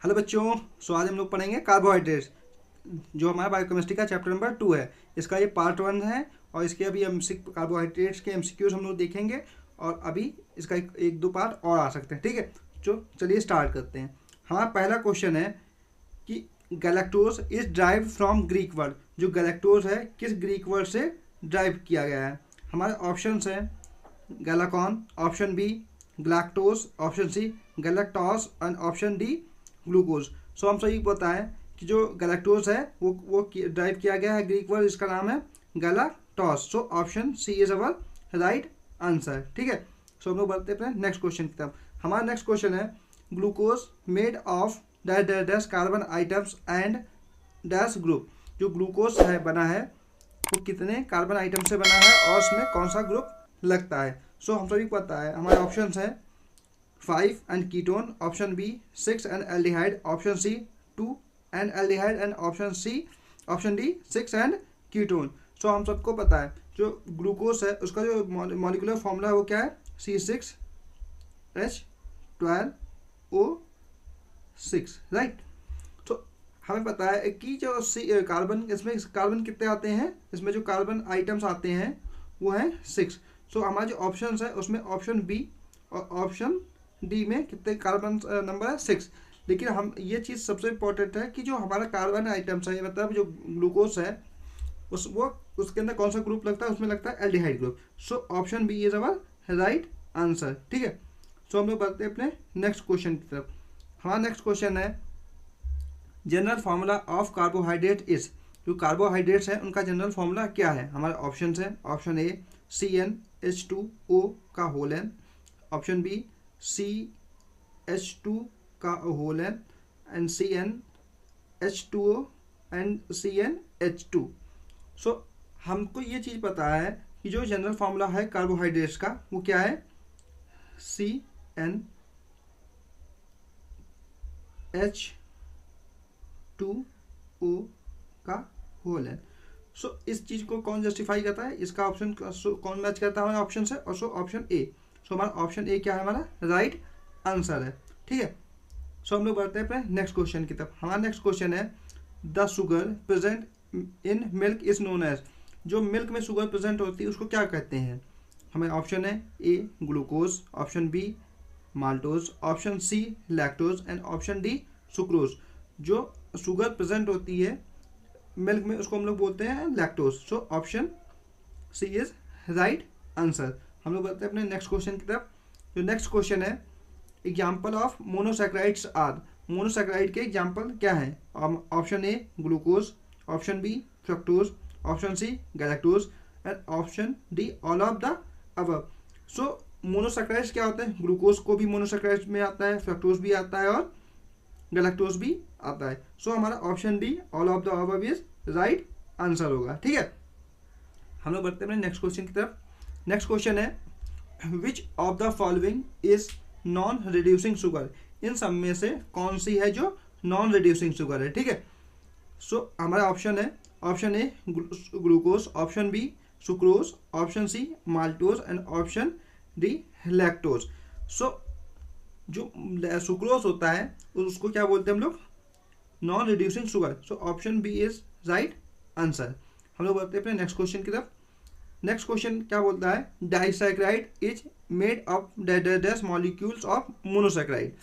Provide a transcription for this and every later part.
Hello बच्चों, सो आज हम लोग पढ़ेंगे कार्बोहाइड्रेट्स, जो हमारा बायोकेमिस्ट्री का चैप्टर नंबर 2 है। इसका ये पार्ट 1 है और इसके अभी कार्बोहाइड्रेट्स के एमसीक्यूज हम लोग देखेंगे और अभी इसका एक दो पार्ट और आ सकते हैं। ठीक है, तो चलिए स्टार्ट करते हैं। हमारा पहला क्वेश्चन है कि galactose is drive from Greek word. जो गैलेक्टोज है किस ग्रीक वर्ड से ड्राइव किया गया है? हमारे ऑप्शंस हैं गैलाकॉन, ऑप्शन बी ग्लैक्टोज, option C galactose and option D glucose. So हम सभी को पता है कि जो गैलेक्टोज है वो ड्राइव किया गया है ग्रीक वर्ड, इसका नाम है galactose. So option C is our right answer. ठीक है, सो हम लोग बढ़ते हैं अपने नेक्स्ट क्वेश्चन की तरफ। हमारा नेक्स्ट क्वेश्चन है glucose made of dash carbon atoms and dash group. जो ग्लूकोज है बना है वो कितने कार्बन आइटम से बना है और उसमें कौन सा ग्रुप लगता है? सो हम सभी को पता है, हमारे ऑप्शन है 5 and ketone, option B 6 and aldehyde, option C 2 and aldehyde and option D 6 and ketone. So हम सबको पता है जो ग्लूकोज है उसका जो मॉलिक्यूलर फॉर्मूला है वो क्या है? C6H12O6, right. तो हमें पता है कि जो कार्बन, इसमें कार्बन कितने आते हैं? इसमें जो कार्बन आइटम्स आते हैं वो हैं 6। सो हमारा जो ऑप्शन है उसमें ऑप्शन बी और ऑप्शन डी में कितने कार्बन नंबर है? 6। लेकिन हम ये चीज़ सबसे इम्पोर्टेंट है कि जो हमारा कार्बन आइटम्स है, मतलब जो ग्लूकोज है उसके अंदर कौन सा ग्रुप लगता है? उसमें लगता है aldehyde group. So option B is our right answer. ठीक है, सो हम लोग बढ़ते हैं अपने नेक्स्ट क्वेश्चन की तरफ। हमारा नेक्स्ट क्वेश्चन है general formula of carbohydrate is. जो कार्बोहाइड्रेट्स हैं उनका जनरल फार्मूला क्या है? हमारे ऑप्शन है ऑप्शन ए CnH2O का whole N, option B CH2 का whole n and CnH2O and CnH2। So हमको ये चीज़ पता है कि जो जनरल फार्मूला है कार्बोहाइड्रेट्स का वो क्या है? CnH2O का होल एन। सो इस चीज़ को कौन जस्टिफाई करता है? इसका ऑप्शन कौन मैच करता है हमारे ऑप्शन से? और सो ऑप्शन ए। सो हमारा ऑप्शन ए क्या है? हमारा राइट आंसर है। ठीक है, सो हम लोग बढ़ते हैं अपने नेक्स्ट क्वेश्चन की तरफ। हमारा नेक्स्ट क्वेश्चन है the sugar present in milk is known as. जो मिल्क में शुगर प्रेजेंट होती है उसको क्या कहते हैं? हमें ऑप्शन है A glucose, option B maltose, option C lactose and option D sucrose. जो शुगर प्रेजेंट होती है मिल्क में उसको हम लोग बोलते हैं lactose. So option C is right answer. हम लोग बढ़ते हैं अपने नेक्स्ट क्वेश्चन की तरफ। जो नेक्स्ट क्वेश्चन है example of monosaccharides are. Monosaccharide के एग्जाम्पल क्या है? Option A glucose, option B fructose, option C galactose and option D all of the above. So monosaccharides क्या होते हैं? ग्लूकोज को भी मोनोसैकेराइड्स में आता है, फ्रक्टोज भी आता है और गैलेक्टोज भी आता है। सो हमारा option D all of the above is right answer होगा। ठीक है, हम लोग बढ़ते हैं नेक्स्ट क्वेश्चन की तरफ। नेक्स्ट क्वेश्चन है which of the following is non reducing sugar. इन सब में से कौन सी है जो नॉन रिड्यूसिंग शुगर है? ठीक है, सो हमारा ऑप्शन है option A glucose, option B sucrose, option C maltose and option D lactose. So जो सुक्रोज होता है उसको क्या बोलते हैं हम लोग? Non reducing sugar. So option B is right answer. हम लोग बढ़ते हैं अपने नेक्स्ट क्वेश्चन की तरफ। नेक्स्ट क्वेश्चन क्या बोलता है? Disaccharide is made of dash molecules of monosaccharide.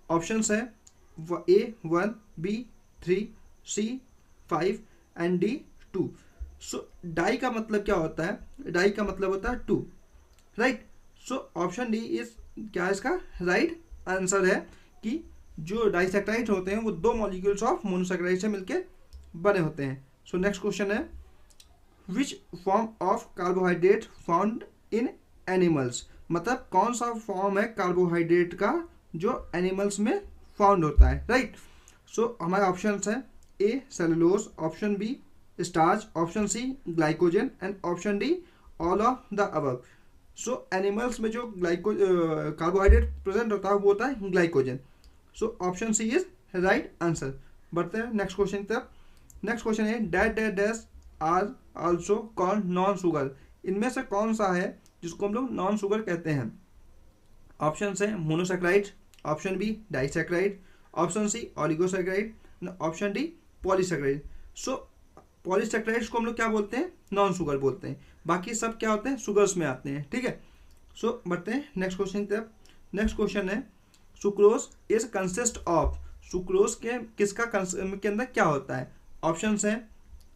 Options है A1, B3, C5 and D2। So die का मतलब क्या होता है? डाई का मतलब होता है 2, right. So option D is क्या इसका राइट आंसर है कि जो डाइसैकेराइड होते हैं वो दो मॉलिक्यूल्स ऑफ मोनोसैकेराइड से मिलके बने होते हैं। सो नेक्स्ट क्वेश्चन है which form of carbohydrate found in animals. मतलब कौन सा फॉर्म है कार्बोहाइड्रेट का जो एनिमल्स में फाउंड होता है, राइट। सो हमारे ऑप्शन हैं A cellulose, option B starch, option C glycogen and option D all of the above. So animals में जो कार्बोहाइड्रेट प्रेजेंट होता है वो होता है glycogen. So option C is right answer. बढ़ते हैं नेक्स्ट क्वेश्चन की तरफ। नेक्स्ट क्वेश्चन है dash are also called non sugar. इनमें से कौन सा है जिसको हम लोग नॉन शुगर कहते हैं? ऑप्शन है monosaccharide, option B disaccharide, option C oligosaccharide, option D polysaccharide. So polysaccharides को हम लोग क्या बोलते हैं, नॉन शुगर बोलते हैं, बाकी सब क्या होते हैं, शुगर्स में आते हैं, ठीक है। सो बढ़ते हैं नेक्स्ट क्वेश्चन की तरफ। नेक्स्ट क्वेश्चन है sucrose is consist of, sucrose के किसका के अंदर क्या होता है। ऑप्शन है,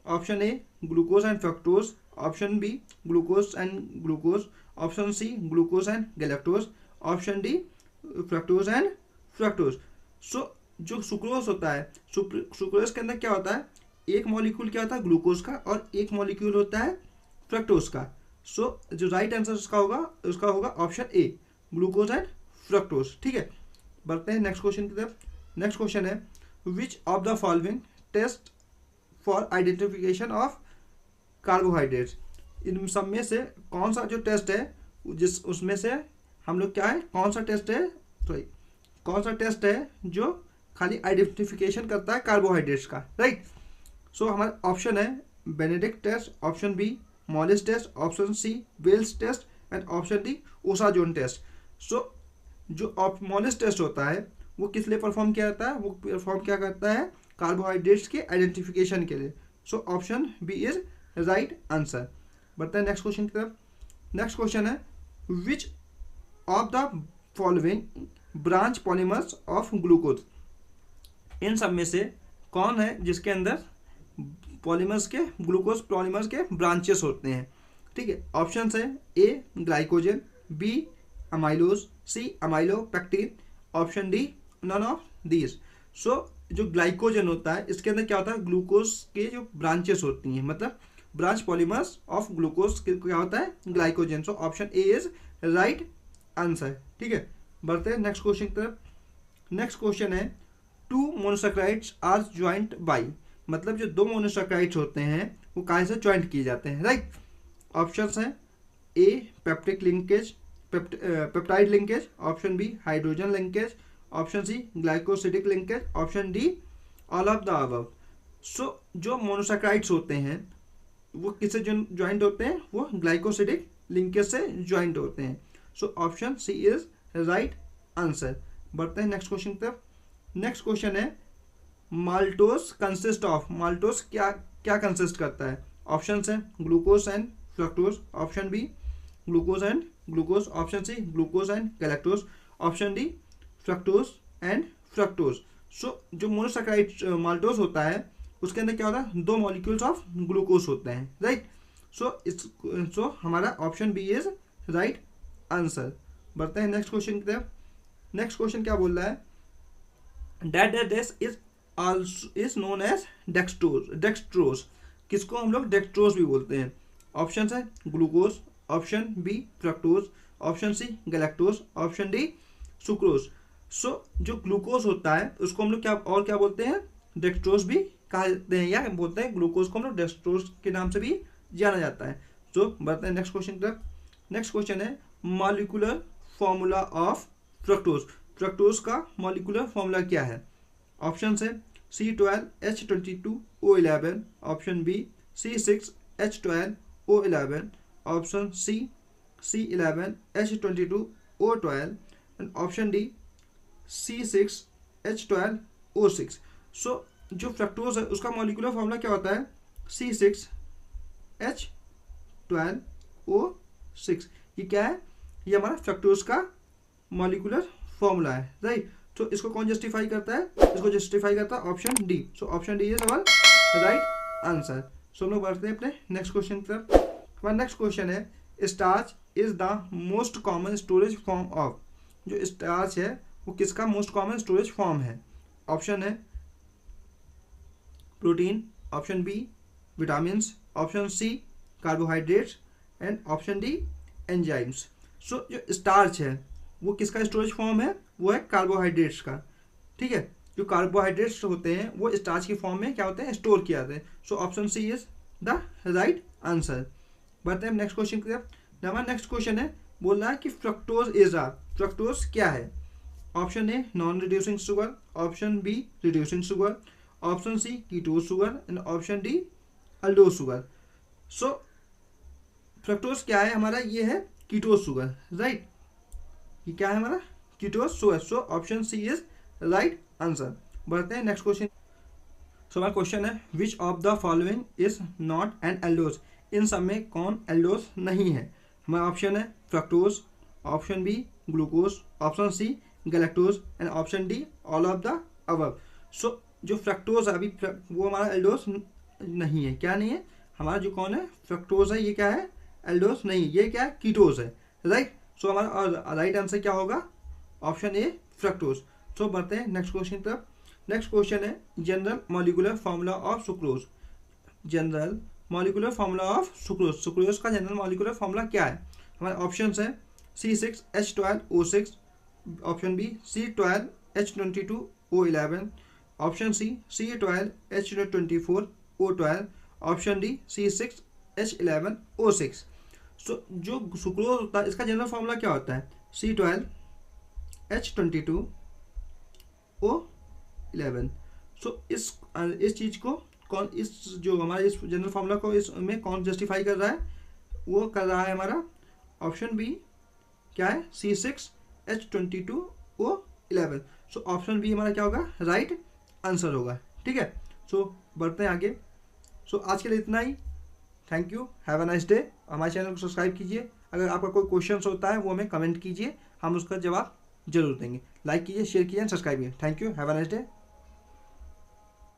option A glucose and fructose, option B glucose and glucose, option C glucose and galactose, option D fructose and fructose. So जो सुक्रोज होता है, सुक्रोज के अंदर क्या होता है, एक मॉलिक्यूल क्या होता है ग्लूकोज का और एक मॉलिक्यूल होता है फ्रक्टोज का। सो जो राइट आंसर उसका होगा option A glucose and fructose, ठीक है। बढ़ते हैं नेक्स्ट क्वेश्चन की तरफ। नेक्स्ट क्वेश्चन है which of the following test for identification of carbohydrates, इन सब में से कौन सा जो टेस्ट है जिस उसमें से हम लोग क्या है, कौन सा टेस्ट है जो खाली आइडेंटिफिकेशन करता है कार्बोहाइड्रेट्स का, राइट। सो हमारा ऑप्शन है Benedict test, option B Molisch test, option C Wells test and option D osazone test. So जो मॉलिस टेस्ट होता है वो किस लिए परफॉर्म किया जाता है, वो परफॉर्म क्या करता है, कार्बोहाइड्रेट्स के आइडेंटिफिकेशन के लिए। So option B is right answer. बढ़ते हैं नेक्स्ट क्वेश्चन की तरफ। नेक्स्ट क्वेश्चन है which of the following branch polymers of glucose, इन सब में से कौन है जिसके अंदर पॉलीमर्स के ग्लूकोज पॉलीमर्स के ब्रांचेस होते हैं, ठीक है। ऑप्शन है A glycogen, B amylose, C amylopectin, option D none of these. So जो ग्लाइकोजन होता है इसके अंदर क्या होता है, ग्लूकोज के जो ब्रांचेस होती हैं, मतलब ब्रांच पॉलीमर्स ऑफ ग्लूकोज क्या होता है, glycogen. So option A is right answer, ठीक है। बढ़ते हैं नेक्स्ट क्वेश्चन की तरफ। नेक्स्ट क्वेश्चन है two monosaccharides are joined by, मतलब जो दो मोनोसैकेराइड्स होते हैं वो कहाँ से ज्वाइंट किए जाते हैं, राइट। ऑप्शंस हैं A peptic linkage, peptide linkage, option B hydrogen linkage, option C glycosidic linkage, option D all of the above. So जो मोनोसैकेराइड्स होते हैं वो किससे ज्वाइंट होते हैं, वो ग्लाइकोसिडिक लिंकेज से ज्वाइंट होते हैं। So option C is right answer. बढ़ते हैं नेक्स्ट क्वेश्चन की तरफ। नेक्स्ट क्वेश्चन है माल्टोज कंसिस्ट ऑफ, माल्टोज क्या कंसिस्ट करता है। ऑप्शन है glucose and fructose, option B glucose and glucose, option C glucose and galactose, option D fructose and fructose. So जो मोनोसैकेराइड माल्टोज होता है उसके अंदर क्या होता है, दो मॉलिक्यूल्स ऑफ ग्लूकोज होते हैं, राइट। सो हमारा option B is right answer. बढ़ते हैं नेक्स्ट क्वेश्चन की तरफ। नेक्स्ट क्वेश्चन क्या बोल रहा है, that is known as dextrose, किसको हम लोग डेक्सट्रोज भी बोलते हैं। ऑप्शन है glucose, option B fructose, option C galactose, option D sucrose. So जो ग्लूकोज होता है उसको हम लोग क्या बोलते हैं, डेक्सट्रोज भी कहते हैं, या बोलते हैं ग्लूकोज को हम लोग डेक्सट्रोज के नाम से भी जाना जाता है। सो बढ़ते हैं नेक्स्ट क्वेश्चन की तरफ। नेक्स्ट क्वेश्चन है molecular formula of fructose, fructose का मॉलिक्यूलर फॉर्मूला क्या है। ऑप्शन है C12H22O11, option B C6H12O11, option C C11H22O12 and option D C6H12O6। So जो फ्रक्टोज है उसका मॉलिक्यूलर फॉर्मूला क्या होता है, C6H12O6। ये क्या है, ये हमारा फ्रक्टोज का मॉलिक्यूलर फॉर्मूला है, राइट। तो इसको कौन जस्टिफाई करता है, इसको जस्टिफाई करता है option D. So option D is our right answer. So हम लोग बढ़ते हैं अपने नेक्स्ट क्वेश्चन की तरफ। हमारा नेक्स्ट क्वेश्चन है starch is the most common storage form of, जो स्टार्च है वो किसका मोस्ट कॉमन स्टोरेज फॉर्म है। ऑप्शन है protein, option B vitamins, option C carbohydrates and option D enzymes. So जो स्टार्च है वो किसका स्टोरेज फॉर्म है, वो है कार्बोहाइड्रेट्स का, ठीक है। जो कार्बोहाइड्रेट्स होते हैं वो स्टार्च की फॉर्म में क्या होते हैं, स्टोर किया जाते हैं। So option C is the right answer. बढ़ते हैं नेक्स्ट क्वेश्चन की तरफ। हमारा नेक्स्ट क्वेश्चन है, बोल रहा है कि फ्रक्टोज इज आ, फ्रक्टोज क्या है। Option A non reducing sugar, option B reducing sugar, option C ketose sugar and option D aldose sugar. So fructose क्या है हमारा, ये है कीटोज शुगर, राइट। ये क्या है हमारा ketose sugar. So option C is right answer. बढ़ते हैं नेक्स्ट क्वेश्चन। सो हमारा क्वेश्चन है which of the following is not an aldose, इन सब में कौन एल्डोज नहीं है। हमारा ऑप्शन है fructose, option B glucose, option C galactose and option D all of the above. So जो फ्रक्टोज है अभी वो हमारा एल्डोज नहीं है, क्या नहीं है, हमारा जो कौन है फ्रक्टोज है ये क्या है, एल्डोज नहीं, ये क्या है कीटोज है, राइट। सो हमारा राइट आंसर क्या होगा, ऑप्शन ए फ्रक्टोज। सो बढ़ते हैं नेक्स्ट क्वेश्चन तरफ। नेक्स्ट क्वेश्चन है general molecular formula of sucrose. General molecular formula of sucrose, sucrose का जनरल मॉलिक्यूलर फार्मूला क्या है। हमारे ऑप्शन है C6H12O6, option B C12H22O11, option C C12H24O12, option D C6H11O6। So जो सुक्रोज होता है इसका जनरल फार्मूला क्या होता है, C12H22O11। सो इस चीज़ को कौन, इस जो हमारे इस जनरल फार्मूला को इसमें कौन जस्टिफाई कर रहा है, वो कर रहा है हमारा ऑप्शन बी क्या है C6H22O11। सो ऑप्शन बी हमारा क्या होगा, राइट आंसर होगा, ठीक है। सो बढ़ते हैं आगे। सो आज के लिए इतना ही, thank you, have a nice day. हमारे चैनल को सब्सक्राइब कीजिए, अगर आपका कोई क्वेश्चन होता है वो हमें कमेंट कीजिए, हम उसका जवाब जरूर देंगे। लाइक कीजिए, शेयर कीजिए, सब्सक्राइब कीजिए। Thank you, have a nice day.